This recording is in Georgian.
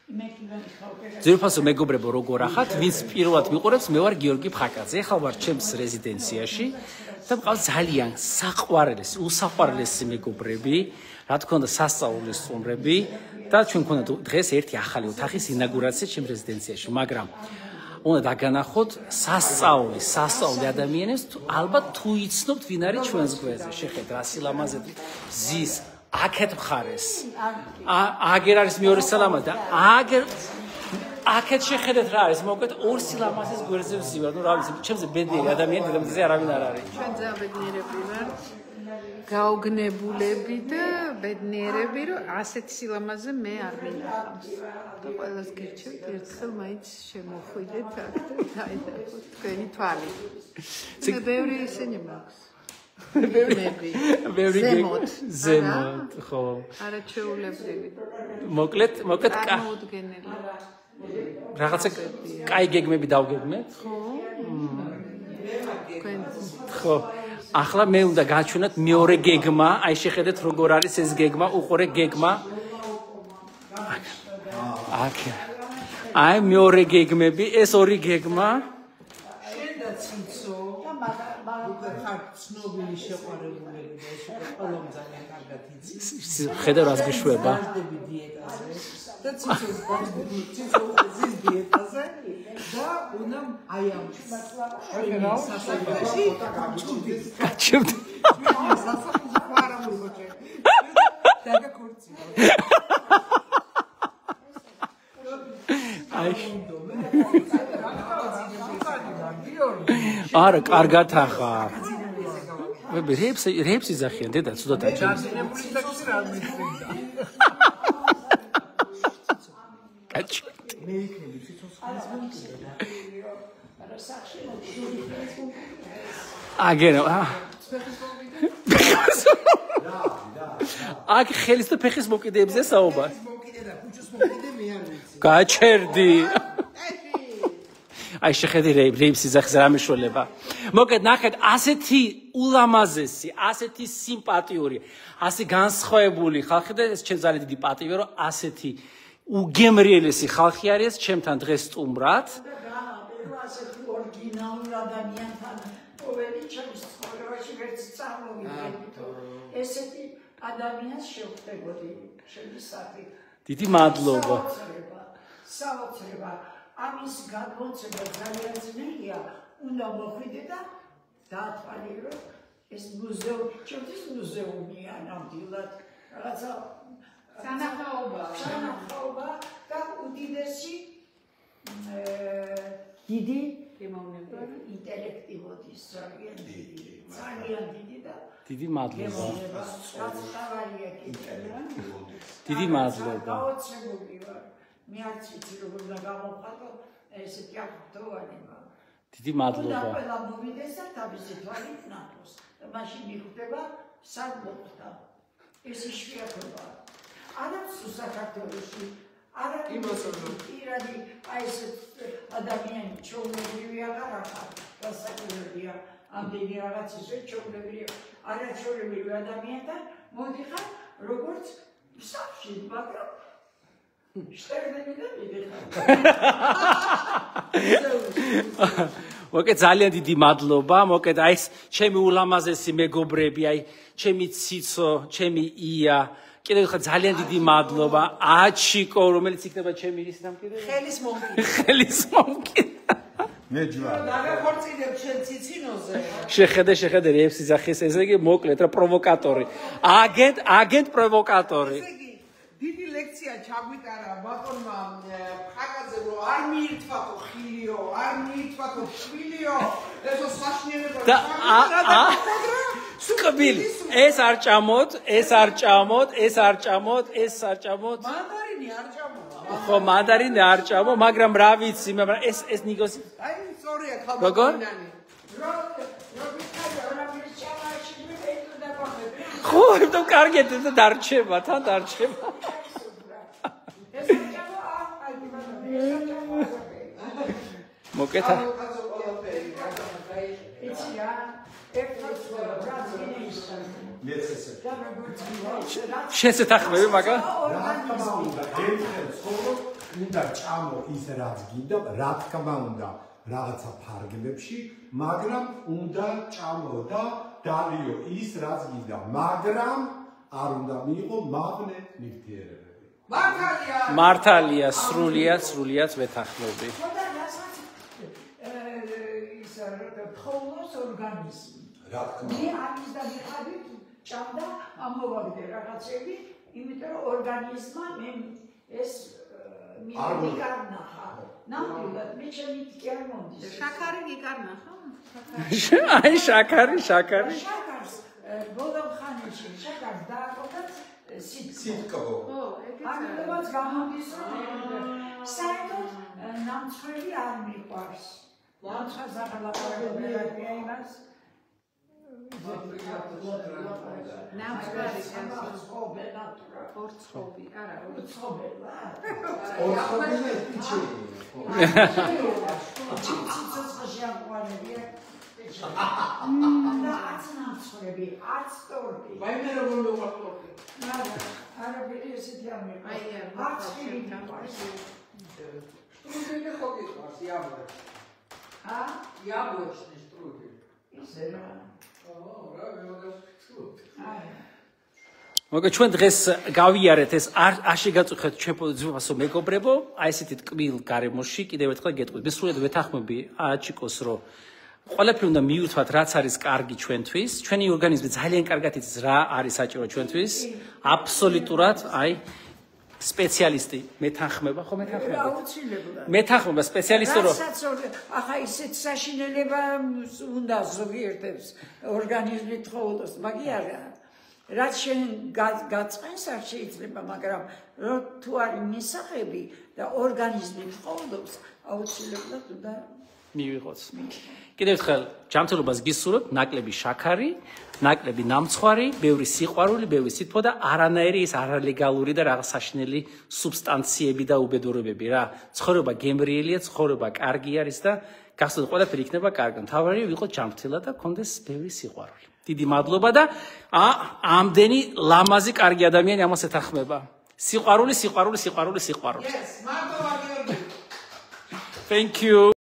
ძირფასო მეგობრებო, როგორ ახათ, ვინც პირველად მიყურებს, მე ვარ გიორგი ფხაკაძე. ეხლა ვარ ჩემს რეზიდენციაში და მყავს ძალიან საყვარელესი, უსაყვარლესი მეგობრები, რა თქმა უნდა, სასწაულის სტუმრები და ჩვენ გქონდა დღეს ერთი ახალი ოთახის ინაგურაცია ჩემს რეზიდენციაში, მაგრამ უნდა დაგანახოთ სასწაული ადამიანებს, ალბათ თუ იცნობთ ვინ არის ჩვენს გვერდზე, შეხედეთ რა სილამაზე ზის აქეთ მხარეს. აგერ არის მეორე სალამა და აქეთ შეხედეთ რა არის, მოკლედ ორ სილამაზეს გვერდზე ვსივარ, რა ვიცი, ჩემზე ბედნიერი ადამიანი დედამიწაზე არავინ არ არის. ჩვენ ძალიან ბედნიერები ვართ. გაოგნებულები და ბედნიერები, რომ ასეთი სილამაზე მე არ მინახავს. და ყველას გირჩევთ ერთხელ მაინც შემოხვიდეთ აქ და დაინახოთ თქვენი თვალი. მე ბევრი ისინი მაქვს. ბევრი ზემოთ, ხო. არაჩვეულებრივი. მოკლედ წარმოუდგენელი. რაღაცა კაი გეგმები დავგეგმეთ? ხო. ახლა მე უნდა გაჩვენოთ მეორე გეგმა, აი შეხედეთ როგორ არის ეს გეგმა, უყურე გეგმა. აკა. აი მეორე გეგმები, ეს ორი გეგმა. შენდა ციცო და მაგრამ ხარ ცნობილი შეყვარებულები და ეს ყველამ ძალიან კარგად იცის. ხედავ რას გიშვება. და ციცო ზის დიეტაზე და უნდა აი ამ სასახლეში გაჩვენდი. სასახლეში ხარ ამ როჭე. დაგაკორცი. აი არა, კარგად ახარ. მე რეებს იზახიან დედა, ცუდად აჩვენე. გაჩვენდი. მე იქნები ციცოცხლის მომკიდე. აგერო. აქ ხელის და ფეხის მოკიდეებზე საუბარ. მოკიდე და ქუჩის მოკიდე მე არ ვიცი. გაჩერდი. აი შეხედე რეებს იზახის რამეშველება. მოკლედ ნახეთ, ასეთი ულამაზესი, ასეთი სიმპათიური, ასე განსხვავებული ხალხი და ეს ჩემ ძალიან დიდი პატივია, რომ ასეთი უგემრიელესი ხალხი არის ჩემთან დღეს სტუმრად. ასეთი ორიგინალური ადამიანთან ყოველი ჩემს ცხოვრებაში ვერც წარმოვიდგენითო. ესეთი ადამიანს შევხვდებოდი ჩემი სახით. დიდი მადლობა. საოცრება. ამის გადმოცემა ძალიან ძნელია, უნდა მოხვიდე და დაათვალიერო ეს მუზეუმი, ჩემთვის მუზეუმია ნამდვილად, რაღაცა სანახაობა და უდიდესი დიდი ინტელექტი მოდის, ძალიან დიდი და დიდი მადლობა. დიდი მადლობა. გაოცებული ვარ. მე არც ვიცი როგორ უნდა გამოვხატო ესეთი აღდგომანი მაგრამ დიდი მადლობა. და ყველა მოვიდეს და თავისი თვალით ნახოს და მაშინ მიხვდება სად მოხდა ეს იშვიათობა არც საქართველოში არა პირადი აი ეს ადამიანი ჩაუნებრივი აღარ ახარ დასაკვირვებია ამდენი რაღაც ისე ჩაუნებრივი არაჩვეულებრივი ადამიანთან მოდიხარ როგორც სახლში მაგრამ მოკეთ ძალიან დიდი მადლობა, მოკეთ აი ეს ჩემი ულამაზესი მეგობრები, აი ჩემი ციცო, ჩემი ია, კიდევ ხა ძალიან დიდი მადლობა, აჩიკო, რომელიც იქნება ჩემი ის დამკიდე. ხელის მომკიდე. მე ჯვარ. დაგახორციელებ შენ ციცინოზე. შეხედე რეებს იზახის ესე იგი მოკლედ რა პროვოკატორი. აგენტ პროვოკატორი. დიდი ლექცია ჩაგვიტარა ბატონმა ფხაკაძე რომ არ მიირთვათო ხილიო, არ მიირთვათო შვილიო, ესო საშინელება და სკბილი, ეს არ ჭამოთ. მანდარინი არ ჭამო. ხო, მანდარინი არ ჭამო, მაგრამ რა ვიცი, მაგრამ ეს ნიგოსი. აი, სწორია ხალხი. როგორ? ხო, იმიტომ კარგია და დარჩება, თან დარჩება. მოკეთა. შეცეთახმები, მაგრამ უნდა ჭამო ის რაც გინდა, რა თქმა უნდა, რაღაცა ფარგლებში, მაგრამ უნდა ჭამო და დალიო ის რაც გინდა, მაგრამ არ უნდა მიიღო მავნე ნივთიერებები. მართალია, სრულიად ვეთანხმები. ხოდა რასაც ის თხოვლოს ორგანიზმი. რა თქმა მე ამის დამიხადით ჭამდა ამოვაგდე რაღაცები, იმიტომ რომ ორგანიზმმა მე ეს მივიდი გარნახა. ნამდვილად მე ჩემი კი არ მომდის. შაქარი გიკარნახა? აი შაქარი. შაქარს ბოლო ხანაში შაქარს დააყოლა სიტკო. ამიტომაც გამოდის რომ საერთოდ ნამცხვერი არ მიყვარს. ნამცხვერს აღალაპარაკები იმას ნამცხვერი ხობელა ორცხობი, არა, ხობელა. ციცოცხლში აყვანებია. და არც ნამცხვრები, არც ტორტი. ვაიმე როგორ მეყვარს ტორტი. არაფერი ესეთი არ მიყვარს. არც ხილი მიყვარს. სტრუდელი ხო გიყვარს, იაბლე. იაბლეშნის სტრუდელი. ისე რა. რა ვეღარ სტრუდელი. მოგე ჩვენ დღეს გავიარეთ ეს არ შეგაწუხეთ ჩვენ ძვასო მეგობრებო, აი ესეთი ტკბილ გარემოში კიდევ ერთხელ გეტყვით. მე სრულად ვეთანხმები აჩიკოს, რომ ყველაფერი უნდა მიუთვათ, რაც არის კარგი ჩვენთვის. ჩვენი ორგანიზმი ძალიან კარგად იცის რა არის საჭირო ჩვენთვის. აბსოლუტურად, აი სპეციალისტი მეთანხმება, ხო მეთანხმება? აუცილებლად. მეთანხმება სპეციალისტი რომ ახლა ისეთ საშინელება უნდა ზოგიერთებს ორგანიზმი თხოვოს, მაგი არა. რაც შენ გაწყენს არ შეიძლება, მაგრამ თუ არის მისაღები და ორგანიზმი თხოვოს, აუცილებლად უნდა მივიღოთ. კიდევ ერთხელ ჯანმრთელობას გისურვებ, ნაკლები შაქარი, ნაკლები ნამცხვარი, ბევრი სიყვარული, ბევრი სითბო და არანაირი ის არალეგალური და რაღაც საშინელი სუბსტანციები და უბედურებები რა. ცხოვრება გემრიელია, ცხოვრება კარგი არის და გახსოვთ ყველაფერი იქნება კარგი. მთავარია ვიყოთ ჯანმრთელად და გქონდეს ბევრი სიყვარული. დიდი მადლობა და ამდენი ლამაზი კარგი ადამიანი ამას ეთანხმება. სიყვარული. Yes, მადლობა გიორგი. Thank you.